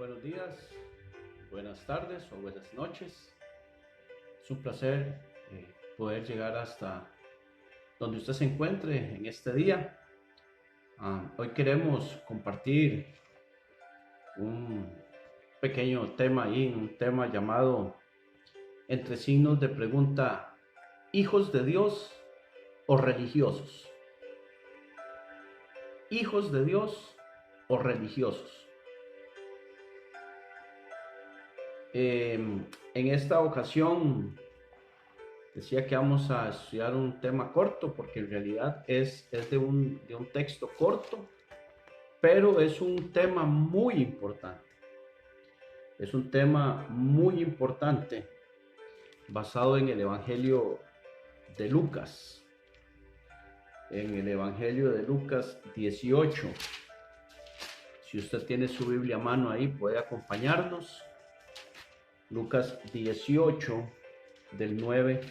Buenos días, buenas tardes o buenas noches. Es un placer poder llegar hasta donde usted se encuentre en este día. Hoy queremos compartir un pequeño tema un tema llamado entre signos de pregunta: ¿hijos de Dios o religiosos? ¿Hijos de Dios o religiosos? En esta ocasión decía que vamos a estudiar un tema corto porque en realidad es de un texto corto, pero es un tema muy importante. Es un tema muy importante basado en el Evangelio de Lucas. En el Evangelio de Lucas 18. Si usted tiene su Biblia a mano ahí, puede acompañarnos. Lucas 18, del 9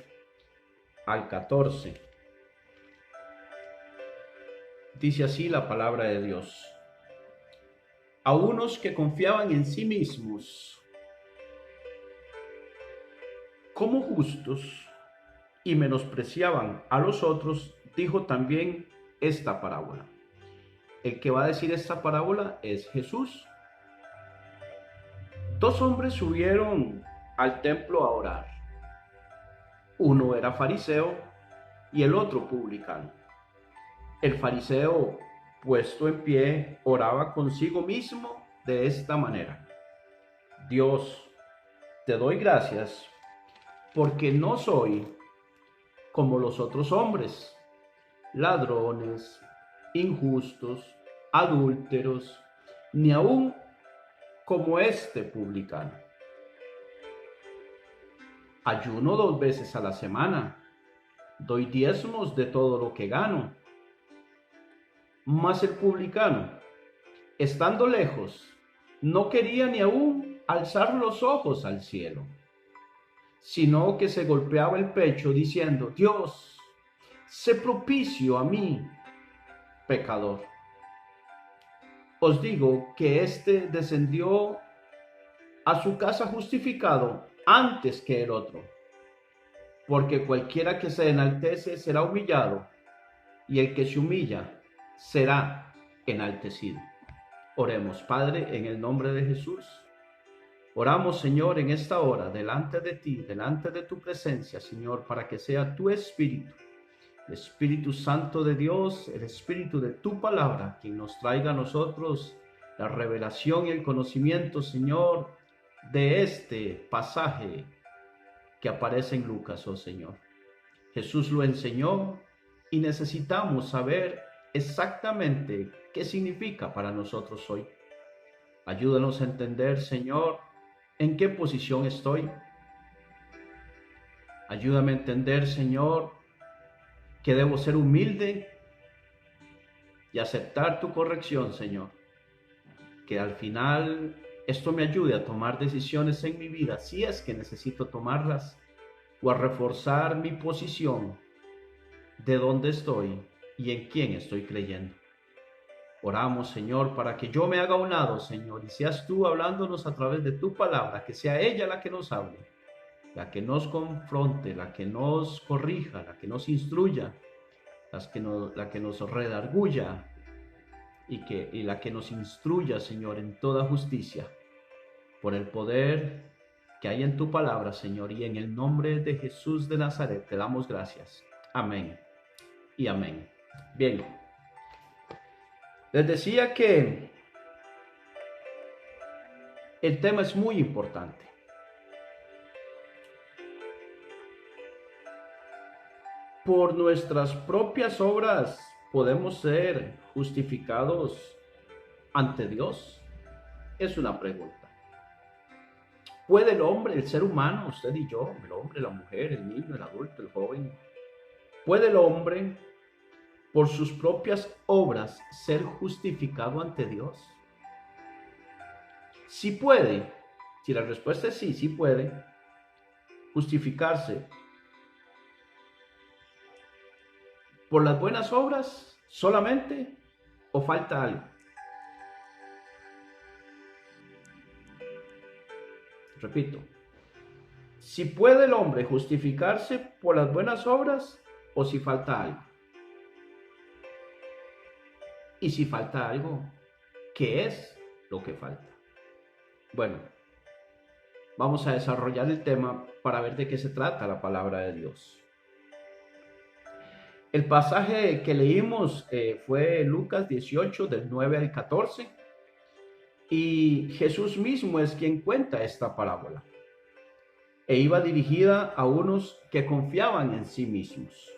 al 14. Dice así la palabra de Dios: a unos que confiaban en sí mismos como justos y menospreciaban a los otros, dijo también esta parábola. El que va a decir esta parábola es Jesús. Dos hombres subieron al templo a orar. Uno era fariseo y el otro publicano. El fariseo, puesto en pie, oraba consigo mismo de esta manera: Dios, te doy gracias porque no soy como los otros hombres, ladrones, injustos, adúlteros, ni aun como este publicano. Ayuno 2 veces a la semana, doy diezmos de todo lo que gano. Mas el publicano, estando lejos, no quería ni aun alzar los ojos al cielo, sino que se golpeaba el pecho diciendo: Dios, sé propicio a mí, pecador. Os digo que éste descendió a su casa justificado antes que el otro, porque cualquiera que se enaltece será humillado, y el que se humilla será enaltecido. Oremos. Padre, en el nombre de Jesús, oramos, Señor, en esta hora, delante de ti, delante de tu presencia, Señor, para que sea tu Espíritu, el Espíritu Santo de Dios, el Espíritu de tu palabra, quien nos traiga a nosotros la revelación y el conocimiento, Señor, de este pasaje que aparece en Lucas, oh Señor. Jesús lo enseñó y necesitamos saber exactamente qué significa para nosotros hoy. Ayúdanos a entender, Señor, en qué posición estoy. Ayúdame a entender, Señor, que debo ser humilde y aceptar tu corrección, Señor. Que al final esto me ayude a tomar decisiones en mi vida, si es que necesito tomarlas, o a reforzar mi posición de dónde estoy y en quién estoy creyendo. Oramos, Señor, para que yo me haga a un lado, Señor, y seas tú hablándonos a través de tu palabra, que sea ella la que nos hable, la que nos confronte, la que nos corrija, la que nos instruya, la que nos redarguya y la que nos instruya, Señor, en toda justicia, por el poder que hay en tu palabra, Señor, y en el nombre de Jesús de Nazaret te damos gracias. Amén y amén. Bien, les decía que el tema es muy importante. ¿Por nuestras propias obras podemos ser justificados ante Dios? Es una pregunta. ¿Puede el hombre, el ser humano, usted y yo, el hombre, la mujer, el niño, el adulto, el joven, puede el hombre por sus propias obras ser justificado ante Dios? Sí puede. Si la respuesta es sí, sí puede justificarse por las buenas obras solamente, o falta algo. Repito, si puede el hombre justificarse por las buenas obras o si falta algo. Y si falta algo, ¿qué es lo que falta? Bueno, vamos a desarrollar el tema para ver de qué se trata la palabra de Dios. El pasaje que leímos fue Lucas 18, del 9 al 14, y Jesús mismo es quien cuenta esta parábola. E iba dirigida a unos que confiaban en sí mismos.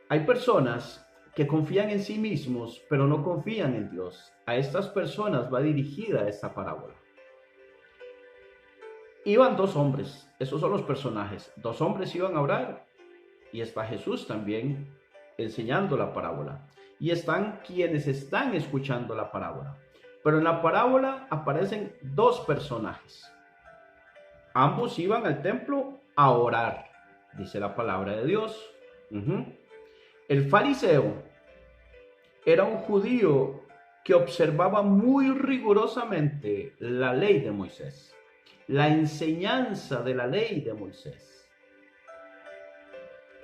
Hay personas que confían en sí mismos, pero no confían en Dios. A estas personas va dirigida esta parábola. Iban dos hombres, esos son los personajes. Dos hombres iban a orar y está Jesús también enseñando la parábola. Y están quienes están escuchando la parábola. Pero en la parábola aparecen dos personajes. Ambos iban al templo a orar, dice la palabra de Dios. El fariseo era un judío que observaba muy rigurosamente la ley de Moisés, la enseñanza de la ley de Moisés.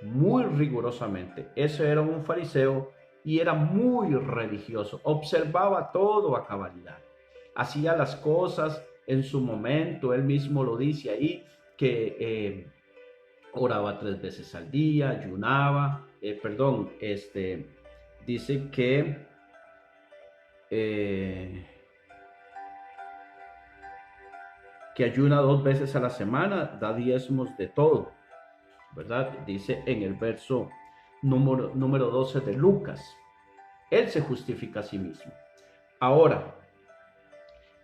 Muy rigurosamente. Ese era un fariseo y era muy religioso. Observaba todo a cabalidad. Hacía las cosas en su momento. Él mismo lo dice ahí, que oraba 3 veces al día, ayunaba. Dice que ayuna 2 veces a la semana, da diezmos de todo, ¿verdad? Dice en el verso número 12 de Lucas. Él se justifica a sí mismo. Ahora,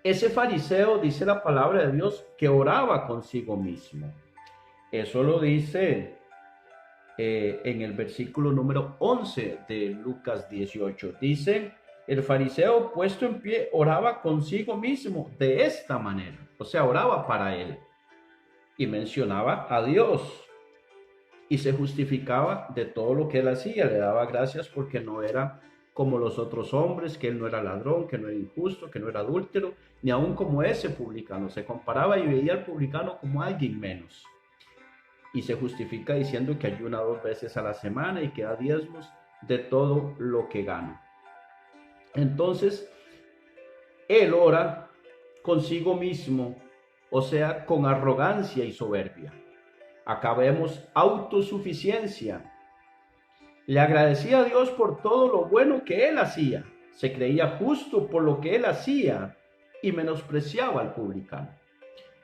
ese fariseo, dice la palabra de Dios, que oraba consigo mismo. Eso lo dice en el versículo número 11 de Lucas 18. Dice, el fariseo puesto en pie oraba consigo mismo de esta manera. O sea, oraba para él y mencionaba a Dios y se justificaba de todo lo que él hacía. Le daba gracias porque no era como los otros hombres, que él no era ladrón, que no era injusto, que no era adúltero, ni aún como ese publicano. Se comparaba y veía al publicano como alguien menos. Y se justifica diciendo que ayuna 2 veces a la semana y que da diezmos de todo lo que gana. Entonces, él ora consigo mismo, o sea, con arrogancia y soberbia. Acá vemos autosuficiencia. Le agradecía a Dios por todo lo bueno que él hacía. Se creía justo por lo que él hacía y menospreciaba al publicano.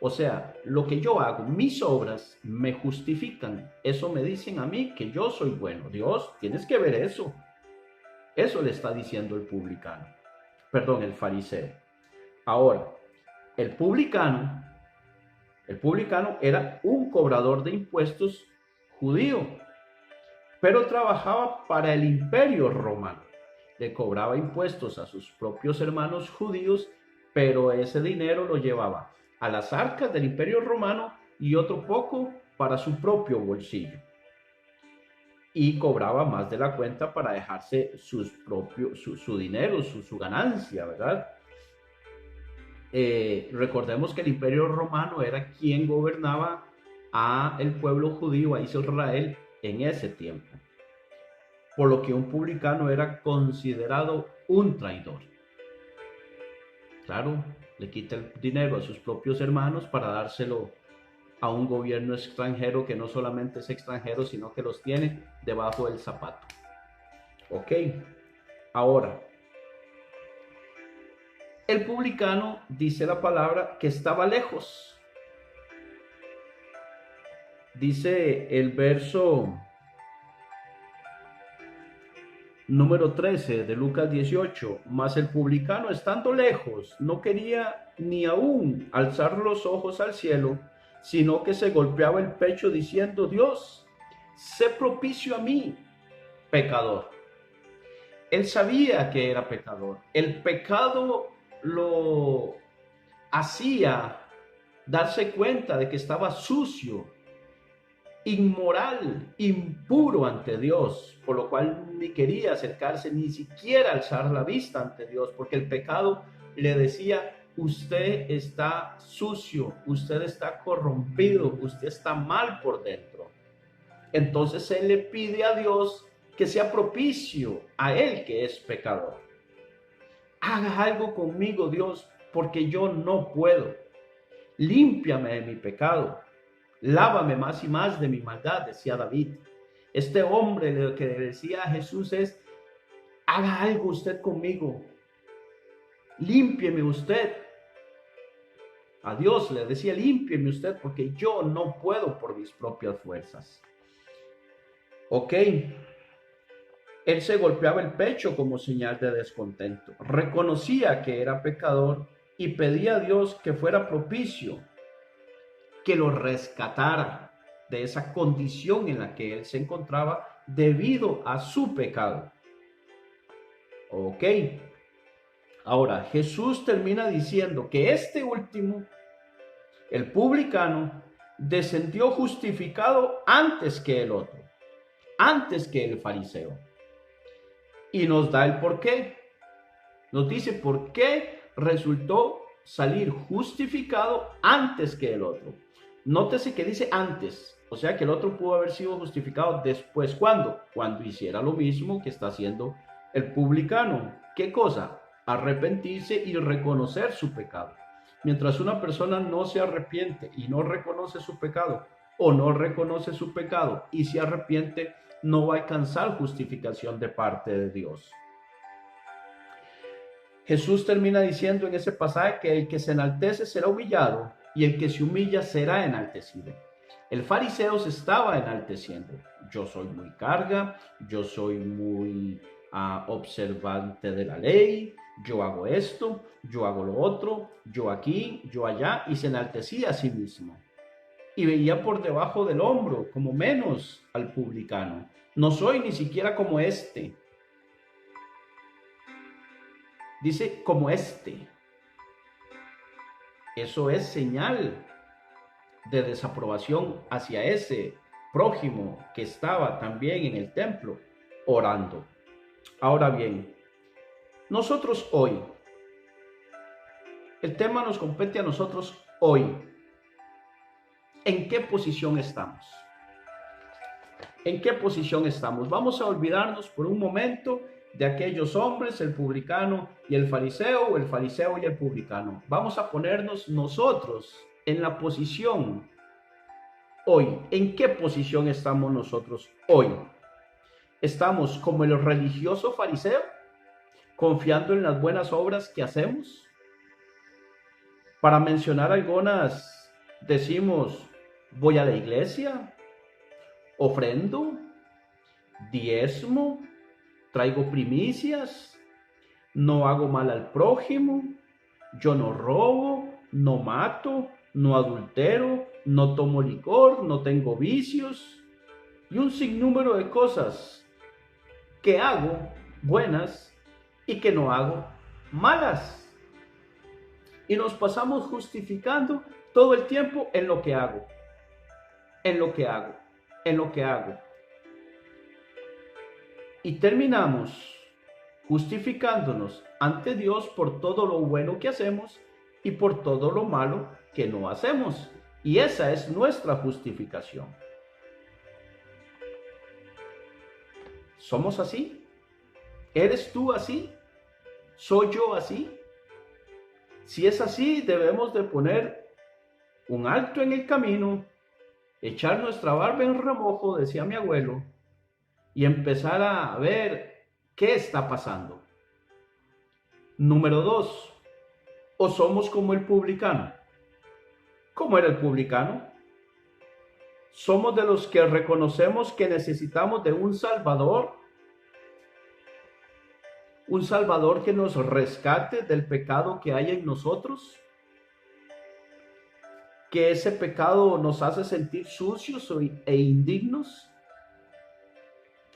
O sea, lo que yo hago, mis obras me justifican. Eso me dicen a mí que yo soy bueno. Dios, tienes que ver eso. Eso le está diciendo el fariseo. Ahora, el publicano era un cobrador de impuestos judío, pero trabajaba para el imperio romano. Le cobraba impuestos a sus propios hermanos judíos, pero ese dinero lo llevaba a las arcas del imperio romano y otro poco para su propio bolsillo. Y cobraba más de la cuenta para dejarse su dinero, su ganancia, ¿verdad? Recordemos que el imperio romano era quien gobernaba a el pueblo judío, a Israel, en ese tiempo. Por lo que un publicano era considerado un traidor. Claro, le quita el dinero a sus propios hermanos para dárselo a un gobierno extranjero que no solamente es extranjero, sino que los tiene debajo del zapato. Ok, ahora, el publicano, dice la palabra, que estaba lejos. Dice el verso número 13 de Lucas 18, mas el publicano estando lejos no quería ni aún alzar los ojos al cielo, sino que se golpeaba el pecho diciendo, Dios, sé propicio a mí, pecador. Él sabía que era pecador. El pecado lo hacía darse cuenta de que estaba sucio, inmoral, impuro ante Dios, por lo cual ni quería acercarse, ni siquiera alzar la vista ante Dios, porque el pecado le decía, usted está sucio, usted está corrompido, usted está mal por dentro. Entonces él le pide a Dios que sea propicio a él que es pecador. Haga algo conmigo, Dios, porque yo no puedo. Límpiame de mi pecado. Lávame más y más de mi maldad, decía David. Este hombre lo que le decía a Jesús es, haga algo usted conmigo. Límpieme usted. A Dios le decía, límpieme usted porque yo no puedo por mis propias fuerzas. Ok. Él se golpeaba el pecho como señal de descontento. Reconocía que era pecador y pedía a Dios que fuera propicio, que lo rescatara de esa condición en la que él se encontraba debido a su pecado. Ok. Ahora, Jesús termina diciendo que este último, el publicano, descendió justificado antes que el otro, antes que el fariseo. Y nos da el por qué. Nos dice por qué resultó salir justificado antes que el otro. Nótese que dice antes, o sea que el otro pudo haber sido justificado después. ¿Cuándo? Cuando hiciera lo mismo que está haciendo el publicano. ¿Qué cosa? Arrepentirse y reconocer su pecado. Mientras una persona no se arrepiente y no reconoce su pecado, o no reconoce su pecado y se arrepiente, no va a alcanzar justificación de parte de Dios. Jesús termina diciendo en ese pasaje que el que se enaltece será humillado y el que se humilla será enaltecido. El fariseo se estaba enalteciendo. Yo soy muy carga, yo soy muy observante de la ley, yo hago esto, yo hago lo otro, yo aquí, yo allá, y se enaltecía a sí mismo. Y veía por debajo del hombro, como menos al publicano. No soy ni siquiera como este. Dice como este. Eso es señal de desaprobación hacia ese prójimo que estaba también en el templo orando. Ahora bien, nosotros hoy, el tema nos compete a nosotros hoy. ¿En qué posición estamos? ¿En qué posición estamos? Vamos a olvidarnos por un momento de aquellos hombres, el publicano y el fariseo, o el fariseo y el publicano. Vamos a ponernos nosotros en la posición hoy. ¿En qué posición estamos nosotros hoy? ¿Estamos como el religioso fariseo, confiando en las buenas obras que hacemos? Para mencionar algunas, decimos, voy a la iglesia, ofrendo, diezmo, traigo primicias, no hago mal al prójimo, yo no robo, no mato, no adultero, no tomo licor, no tengo vicios y un sinnúmero de cosas que hago buenas y que no hago malas. Y nos pasamos justificando todo el tiempo en lo que hago, en lo que hago, en lo que hago. Y terminamos justificándonos ante Dios por todo lo bueno que hacemos y por todo lo malo que no hacemos. Y esa es nuestra justificación. ¿Somos así? ¿Eres tú así? ¿Soy yo así? Si es así, debemos de poner un alto en el camino, echar nuestra barba en remojo, decía mi abuelo, y empezar a ver qué está pasando. Número 2, o somos como el publicano. ¿Cómo era el publicano? Somos de los que reconocemos que necesitamos de un Salvador que nos rescate del pecado que hay en nosotros, que ese pecado nos hace sentir sucios e indignos.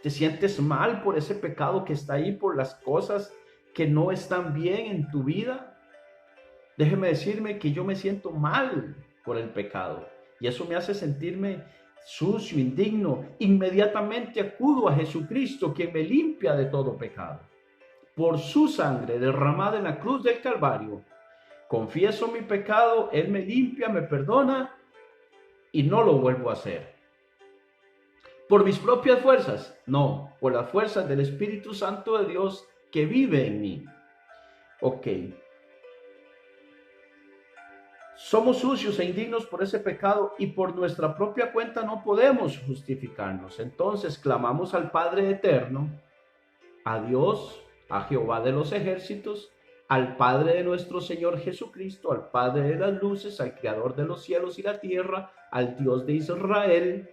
Te sientes mal por ese pecado que está ahí, por las cosas que no están bien en tu vida. Déjeme decirme que yo me siento mal por el pecado y eso me hace sentirme sucio, indigno. Inmediatamente acudo a Jesucristo, quien me limpia de todo pecado. Por su sangre derramada en la cruz del Calvario, confieso mi pecado, Él me limpia, me perdona y no lo vuelvo a hacer. ¿Por mis propias fuerzas? No, por las fuerzas del Espíritu Santo de Dios que vive en mí. Ok. Somos sucios e indignos por ese pecado y por nuestra propia cuenta no podemos justificarnos. Entonces clamamos al Padre Eterno, a Dios, a Jehová de los ejércitos, al Padre de nuestro Señor Jesucristo, al Padre de las luces, al Creador de los cielos y la tierra, al Dios de Israel,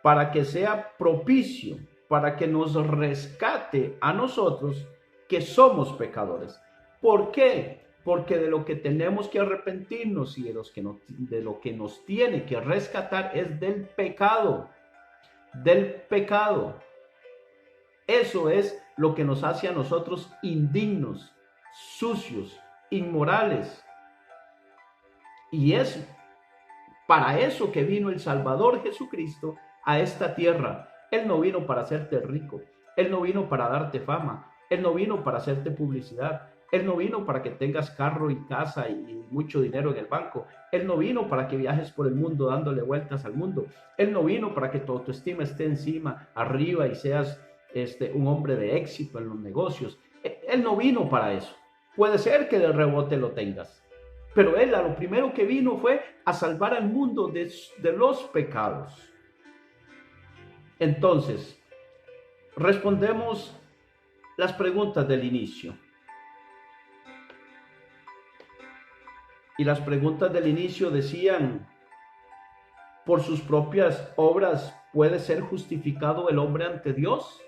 para que sea propicio, para que nos rescate a nosotros que somos pecadores. ¿Por qué? Porque de lo que tenemos que arrepentirnos y de lo que nos tiene que rescatar es del pecado, del pecado. Eso es lo que nos hace a nosotros indignos, sucios, inmorales. Y es para eso que vino el Salvador Jesucristo a esta tierra. Él no vino para hacerte rico, Él no vino para darte fama, Él no vino para hacerte publicidad, Él no vino para que tengas carro y casa y mucho dinero en el banco, Él no vino para que viajes por el mundo dándole vueltas al mundo, Él no vino para que tu autoestima esté encima, arriba y seas un hombre de éxito en los negocios. Él no vino para eso. Puede ser que de rebote lo tengas, pero Él a lo primero que vino fue a salvar al mundo de los pecados. Entonces, respondemos las preguntas del inicio. Y las preguntas del inicio decían, ¿por sus propias obras puede ser justificado el hombre ante Dios?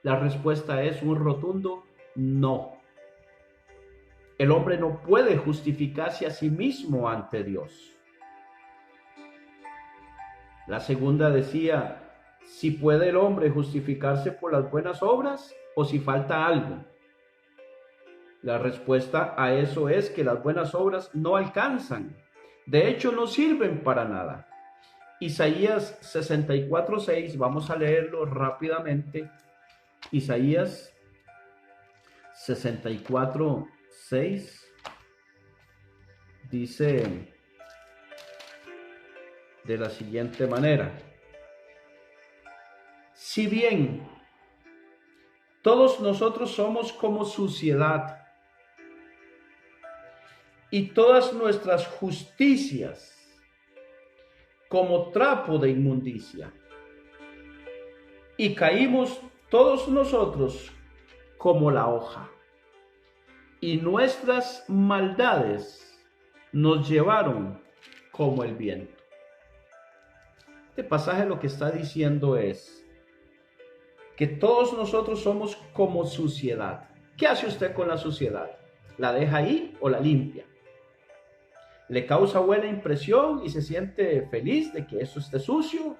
La respuesta es un rotundo no. El hombre no puede justificarse a sí mismo ante Dios. La segunda decía, si puede el hombre justificarse por las buenas obras o si falta algo. La respuesta a eso es que las buenas obras no alcanzan. De hecho, no sirven para nada. Isaías 64:6, vamos a leerlo rápidamente. Isaías 64:6 dice de la siguiente manera: si bien todos nosotros somos como suciedad y todas nuestras justicias como trapo de inmundicia, y caímos todos nosotros como la hoja, y nuestras maldades nos llevaron como el viento. Este pasaje lo que está diciendo es que todos nosotros somos como suciedad. ¿Qué hace usted con la suciedad? ¿La deja ahí o la limpia? ¿Le causa buena impresión y se siente feliz de que eso esté sucio?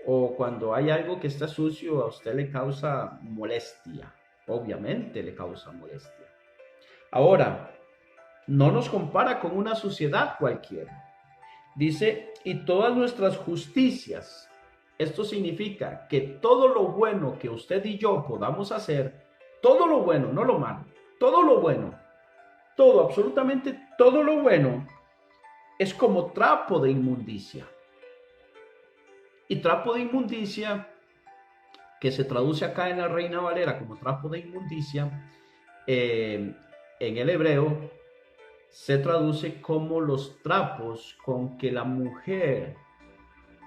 ¿O cuando hay algo que está sucio a usted le causa molestia? Obviamente le causa molestia. Ahora, no nos compara con una suciedad cualquiera. Dice, y todas nuestras justicias. Esto significa que todo lo bueno que usted y yo podamos hacer, todo lo bueno, no lo malo, todo lo bueno, todo, absolutamente todo lo bueno, es como trapo de inmundicia. Y trapo de inmundicia, que se traduce acá en la Reina Valera como trapo de inmundicia, en el hebreo se traduce como los trapos con que la mujer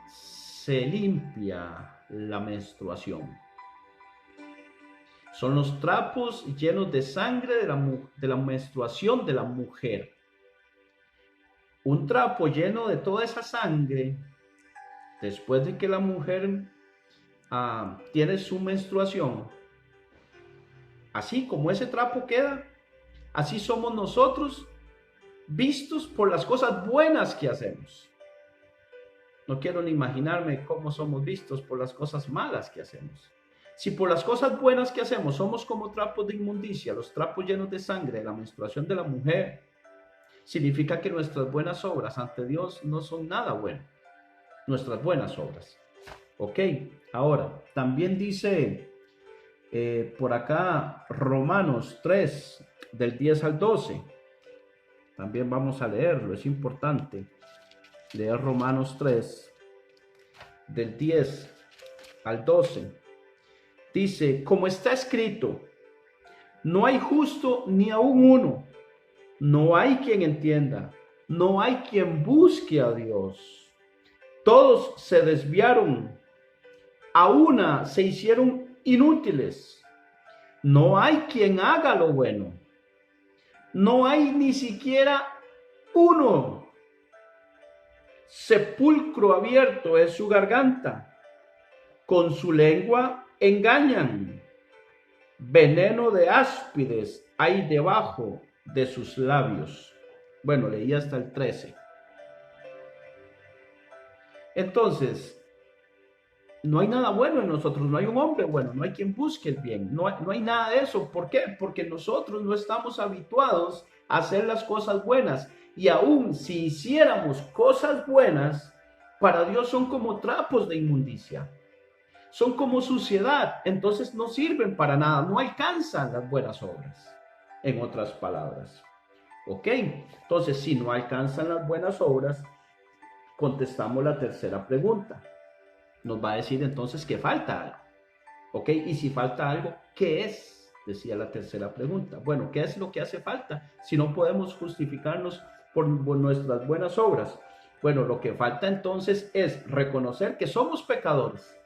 se limpia la menstruación. Son los trapos llenos de sangre de la menstruación de la mujer. Un trapo lleno de toda esa sangre, después de que la mujer tiene su menstruación, así como ese trapo queda, así somos nosotros vistos por las cosas buenas que hacemos. No quiero ni imaginarme cómo somos vistos por las cosas malas que hacemos. Si por las cosas buenas que hacemos somos como trapos de inmundicia, los trapos llenos de sangre de la menstruación de la mujer, significa que nuestras buenas obras ante Dios no son nada bueno. Nuestras buenas obras. Ok, ahora, también dice por acá Romanos 3, del 10 al 12. También vamos a leerlo, es importante leer Romanos 3, del 10 al 12. Dice, como está escrito, no hay justo ni aun uno, no hay quien entienda, no hay quien busque a Dios. Todos se desviaron, a una se hicieron inútiles. No hay quien haga lo bueno. No hay ni siquiera uno. Sepulcro abierto es su garganta. Con su lengua engañan. Veneno de áspides hay debajo de sus labios. Bueno, leí hasta el 13. Entonces, no hay nada bueno en nosotros, no hay un hombre bueno, no hay quien busque el bien, no hay nada de eso. ¿Por qué? Porque nosotros no estamos habituados a hacer las cosas buenas. Y aún si hiciéramos cosas buenas, para Dios son como trapos de inmundicia, son como suciedad, entonces no sirven para nada, no alcanzan las buenas obras, en otras palabras. ¿Ok? Entonces, si no alcanzan las buenas obras, contestamos la tercera pregunta. Nos va a decir entonces que falta algo. ¿Ok? Y si falta algo, ¿qué es? Decía la tercera pregunta. Bueno, ¿qué es lo que hace falta si no podemos justificarnos por nuestras buenas obras? Bueno, lo que falta entonces es reconocer que somos pecadores.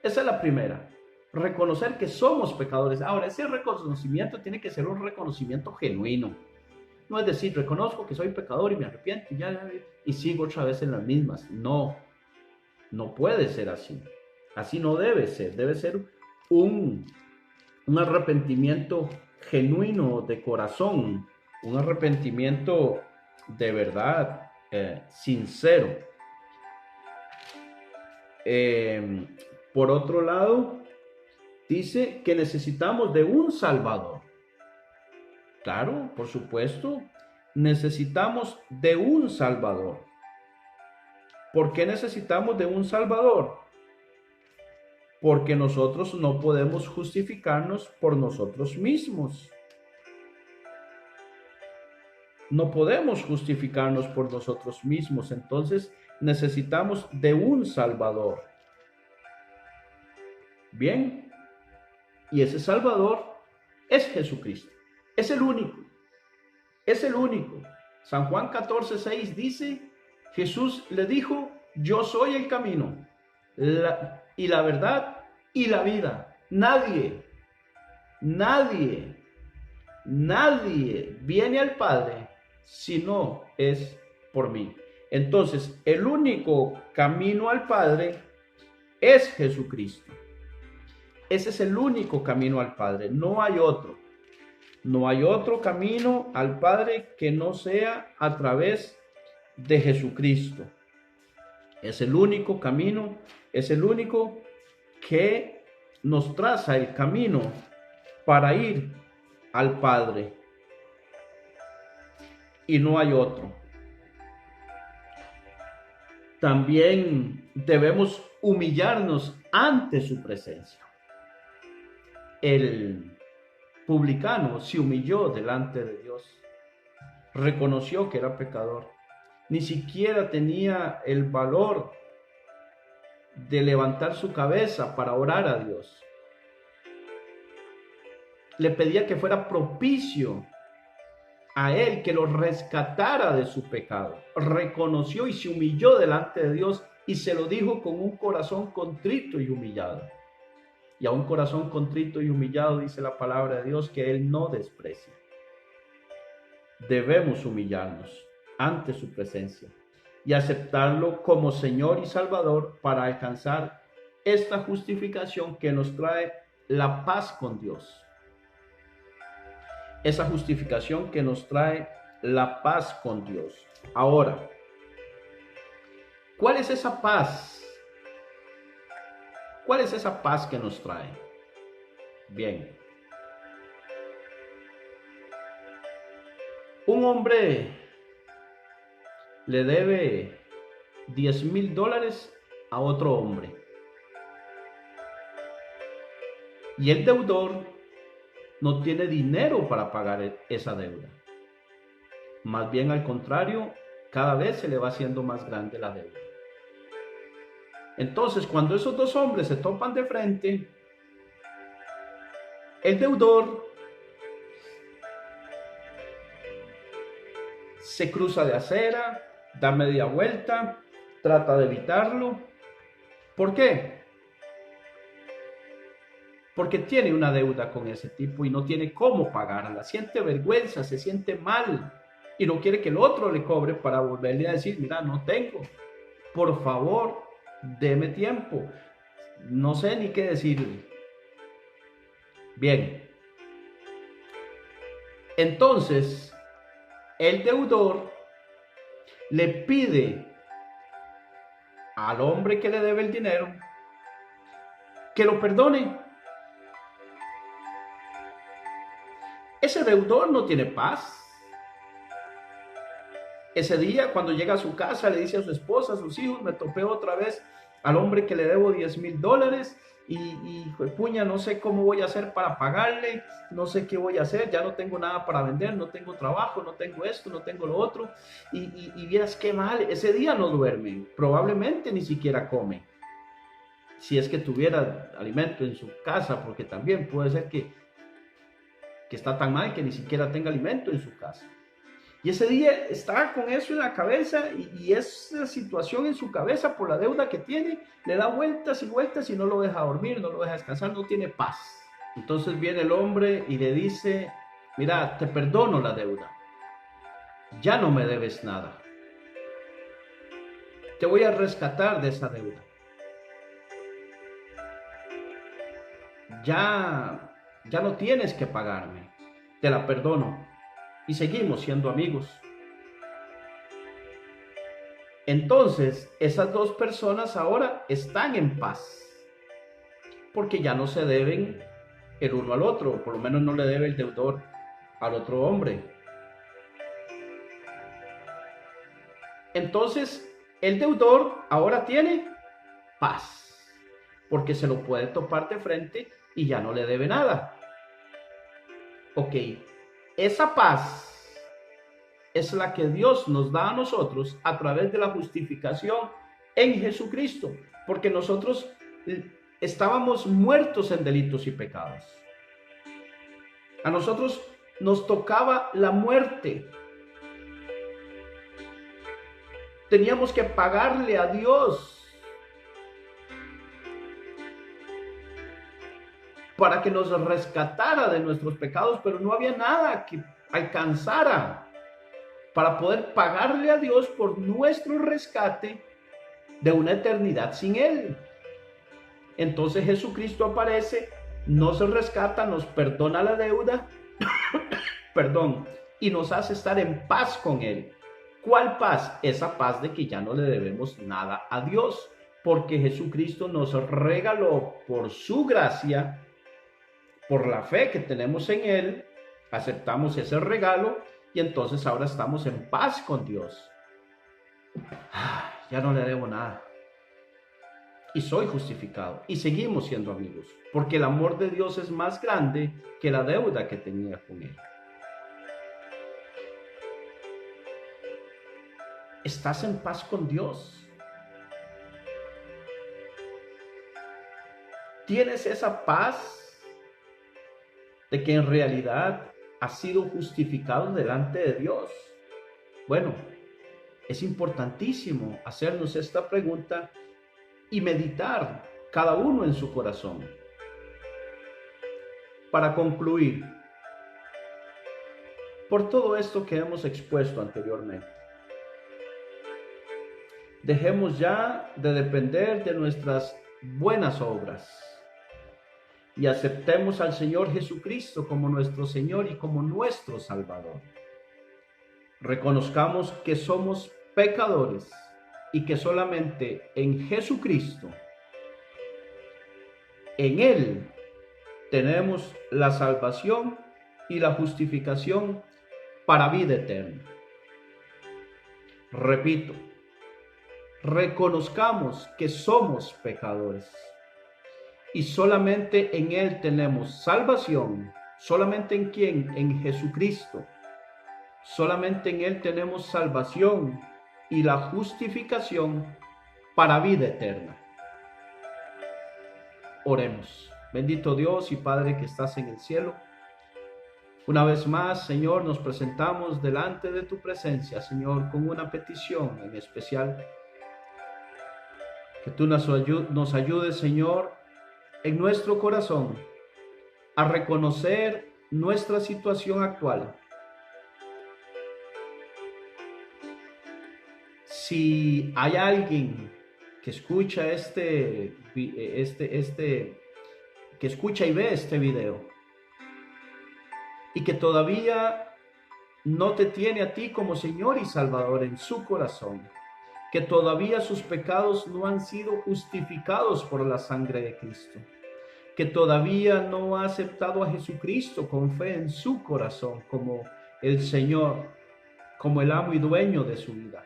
Esa es la primera. Reconocer que somos pecadores. Ahora, ese reconocimiento tiene que ser un reconocimiento genuino. No es decir, reconozco que soy pecador y me arrepiento y sigo otra vez en las mismas. No, no puede ser así. Así no debe ser. Debe ser un arrepentimiento genuino de corazón. Un arrepentimiento de verdad, sincero. Por otro lado, dice que necesitamos de un Salvador. Claro, por supuesto, necesitamos de un Salvador. ¿Por qué necesitamos de un Salvador? Porque nosotros no podemos justificarnos por nosotros mismos. No podemos justificarnos por nosotros mismos, entonces necesitamos de un Salvador. Bien, y ese Salvador es Jesucristo. Es el único. Es el único. San Juan 14:6 dice, Jesús le dijo, yo soy el camino, y la verdad y la vida. Nadie viene al Padre si no es por mí. Entonces, el único camino al Padre es Jesucristo. Ese es el único camino al Padre, no hay otro. No hay otro camino al Padre que no sea a través de Jesucristo. Es el único camino, es el único que nos traza el camino para ir al Padre. Y no hay otro. También debemos humillarnos ante su presencia. El publicano se humilló delante de Dios, reconoció que era pecador, ni siquiera tenía el valor de levantar su cabeza para orar a Dios. Le pedía que fuera propicio a él, que lo rescatara de su pecado. Reconoció y se humilló delante de Dios y se lo dijo con un corazón contrito y humillado. Y a un corazón contrito y humillado dice la palabra de Dios que Él no desprecia. Debemos humillarnos ante su presencia y aceptarlo como Señor y Salvador para alcanzar esta justificación que nos trae la paz con Dios. Esa justificación que nos trae la paz con Dios. Ahora, ¿cuál es esa paz? ¿Cuál es esa paz que nos trae? Bien. Un hombre le debe $10,000 a otro hombre. Y el deudor no tiene dinero para pagar esa deuda. Más bien al contrario, cada vez se le va haciendo más grande la deuda. Entonces, cuando esos dos hombres se topan de frente, el deudor se cruza de acera, da media vuelta, trata de evitarlo. ¿Por qué? Porque tiene una deuda con ese tipo y no tiene cómo pagarla. Siente vergüenza, se siente mal y no quiere que el otro le cobre para volverle a decir, mira, no tengo. Por favor, deme tiempo. No sé ni qué decirle. Bien. Entonces, el deudor le pide al hombre que le debe el dinero que lo perdone. Ese deudor no tiene paz. Ese día, cuando llega a su casa, le dice a su esposa, a sus hijos, me topé otra vez al hombre que le debo $10,000 y puña, no sé cómo voy a hacer para pagarle, no sé qué voy a hacer, ya no tengo nada para vender, no tengo trabajo, no tengo esto, no tengo lo otro. Y vieras qué mal, ese día no duerme, probablemente ni siquiera come. Si es que tuviera alimento en su casa, porque también puede ser que está tan mal que ni siquiera tenga alimento en su casa. Y ese día está con eso en la cabeza y esa situación en su cabeza por la deuda que tiene, le da vueltas y vueltas y no lo deja dormir, no lo deja descansar, no tiene paz. Entonces viene el hombre y le dice, mira, te perdono la deuda, ya no me debes nada, te voy a rescatar de esa deuda. Ya no tienes que pagarme, te la perdono y seguimos siendo amigos. Entonces, esas dos personas ahora están en paz, porque ya no se deben el uno al otro, por lo menos no le debe el deudor al otro hombre. Entonces, el deudor ahora tiene paz, porque se lo puede topar de frente y ya no le debe nada. Ok, esa paz es la que Dios nos da a nosotros a través de la justificación en Jesucristo, porque nosotros estábamos muertos en delitos y pecados. A nosotros nos tocaba la muerte. Teníamos que pagarle a Dios para que nos rescatara de nuestros pecados, pero no había nada que alcanzara para poder pagarle a Dios por nuestro rescate de una eternidad sin Él. Entonces Jesucristo aparece, nos rescata, nos perdona la deuda, perdón, y nos hace estar en paz con Él. ¿Cuál paz? Esa paz de que ya no le debemos nada a Dios, porque Jesucristo nos regaló por su gracia, por la fe que tenemos en Él, aceptamos ese regalo y entonces ahora estamos en paz con Dios. Ya no le debo nada. Y soy justificado. Y seguimos siendo amigos. Porque el amor de Dios es más grande que la deuda que tenía con Él. ¿Estás en paz con Dios? ¿Tienes esa paz de que en realidad has sido justificado delante de Dios? Bueno, es importantísimo hacernos esta pregunta y meditar cada uno en su corazón. Para concluir, por todo esto que hemos expuesto anteriormente, dejemos ya de depender de nuestras buenas obras y aceptemos al Señor Jesucristo como nuestro Señor y como nuestro Salvador. Reconozcamos que somos pecadores y que solamente en Jesucristo, en Él, tenemos la salvación y la justificación para vida eterna. Repito, reconozcamos que somos pecadores y solamente en Él tenemos salvación. ¿Solamente en quién? En Jesucristo. Solamente en Él tenemos salvación y la justificación para vida eterna. Oremos. Bendito Dios y Padre que estás en el cielo. Una vez más, Señor, nos presentamos delante de tu presencia, Señor, con una petición en especial. Que tú nos ayudes, Señor, en nuestro corazón a reconocer nuestra situación actual. Si hay alguien que escucha que escucha y ve este video y que todavía no te tiene a ti como Señor y Salvador en su corazón, que todavía sus pecados no han sido justificados por la sangre de Cristo, que todavía no ha aceptado a Jesucristo con fe en su corazón como el Señor, como el amo y dueño de su vida.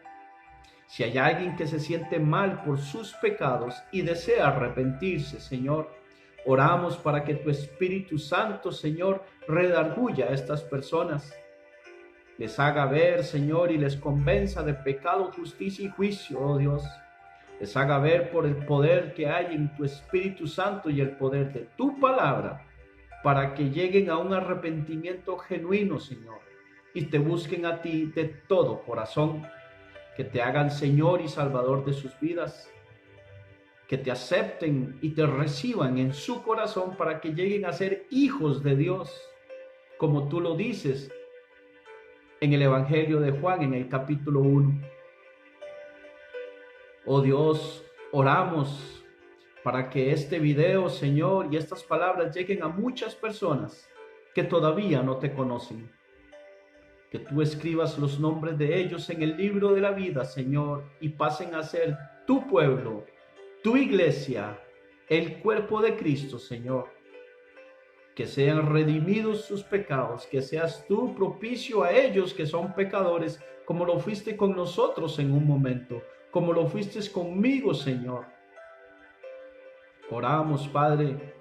Si hay alguien que se siente mal por sus pecados y desea arrepentirse, Señor, oramos para que tu Espíritu Santo, Señor, redarguya a estas personas. Les haga ver, Señor, y les convenza de pecado, justicia y juicio, oh Dios. Les haga ver por el poder que hay en tu Espíritu Santo y el poder de tu palabra, para que lleguen a un arrepentimiento genuino, Señor, y te busquen a ti de todo corazón. Que te hagan Señor y Salvador de sus vidas, que te acepten y te reciban en su corazón para que lleguen a ser hijos de Dios, como tú lo dices en el Evangelio de Juan, en el capítulo 1. Oh Dios, oramos para que este video, Señor, y estas palabras lleguen a muchas personas que todavía no te conocen. Que tú escribas los nombres de ellos en el libro de la vida, Señor, y pasen a ser tu pueblo, tu iglesia, el cuerpo de Cristo, Señor. Que sean redimidos sus pecados, que seas tú propicio a ellos que son pecadores, como lo fuiste con nosotros en un momento, como lo fuiste conmigo, Señor. Oramos, Padre,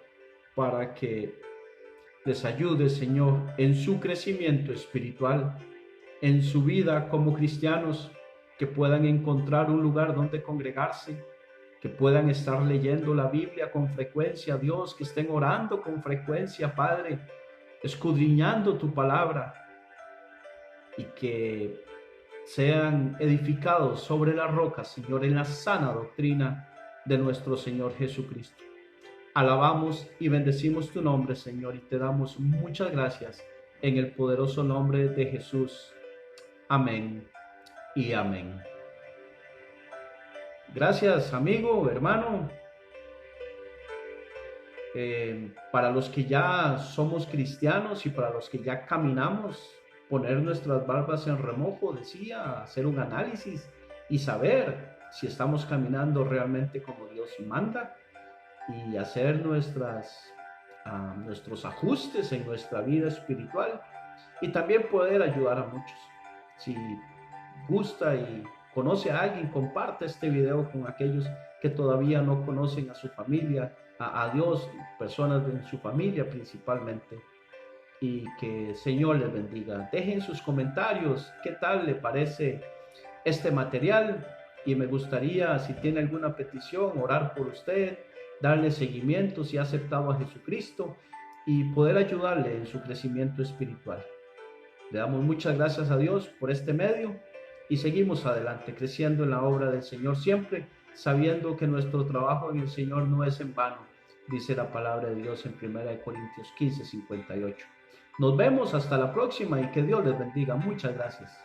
para que les ayude, Señor, en su crecimiento espiritual, en su vida como cristianos, que puedan encontrar un lugar donde congregarse, que puedan estar leyendo la Biblia con frecuencia, Dios, que estén orando con frecuencia, Padre, escudriñando tu palabra, y que sean edificados sobre la roca, Señor, en la sana doctrina de nuestro Señor Jesucristo. Alabamos y bendecimos tu nombre, Señor, y te damos muchas gracias en el poderoso nombre de Jesús. Amén y amén. Gracias, amigo, hermano. Para los que ya somos cristianos y para los que ya caminamos, poner nuestras barbas en remojo, decía, hacer un análisis y saber si estamos caminando realmente como Dios manda, y hacer nuestros ajustes en nuestra vida espiritual, y también poder ayudar a muchos. Si gusta y conoce a alguien, comparte este video con aquellos que todavía no conocen a su familia, a Dios, personas en su familia principalmente, y que el Señor les bendiga. Dejen sus comentarios, qué tal le parece este material, y me gustaría, si tiene alguna petición, orar por usted, darle seguimiento si ha aceptado a Jesucristo y poder ayudarle en su crecimiento espiritual. Le damos muchas gracias a Dios por este medio y seguimos adelante, creciendo en la obra del Señor siempre, sabiendo que nuestro trabajo en el Señor no es en vano, dice la palabra de Dios en 1 Corintios 15:58. Nos vemos hasta la próxima y que Dios les bendiga. Muchas gracias.